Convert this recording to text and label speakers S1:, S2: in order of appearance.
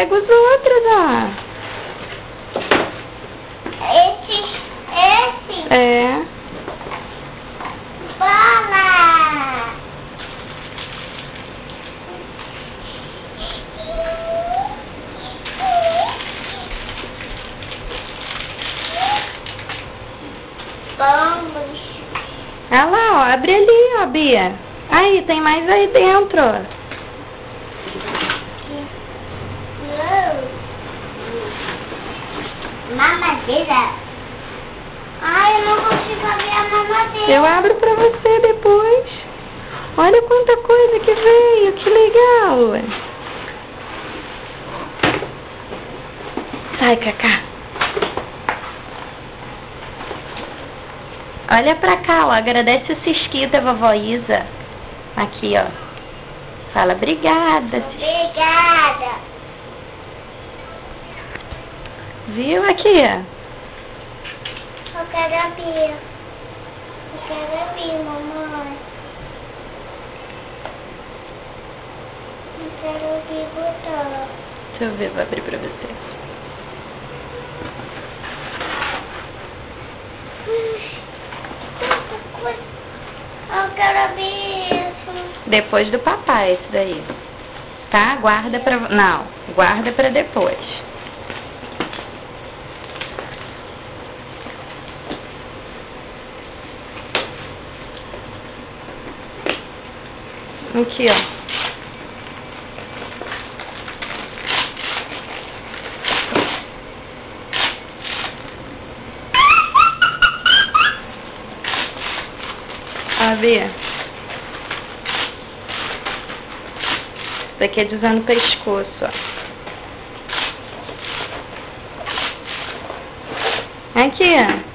S1: pega os outros, ó.
S2: Esse?
S1: É.
S2: Bola! Vamos.
S1: Olha lá, ó. Abre ali, ó, Bia. Aí, tem mais aí dentro.
S2: Mamadeira. Ai, eu não consigo abrir a mamadeira.
S1: Eu abro pra você depois. Olha quanta coisa que veio, que legal. Sai, Cacá. Olha pra cá, ó. Agradece o cisquinho da vovó Isa. Aqui, ó. Fala, obrigada.
S2: Obrigada.
S1: Viu aqui, ó?
S2: Eu quero abrir. Eu quero abrir, mamãe. Eu quero abrir o botão.
S1: Deixa eu ver, vou abrir pra você.
S2: Tanta coisa. Eu quero abrir isso.
S1: Depois do papai, esse daí. Tá? Guarda pra... Não, guarda pra depois. Aqui, ó. Ó, Bia. Isso aqui é de usar no pescoço, ó. Aqui, ó.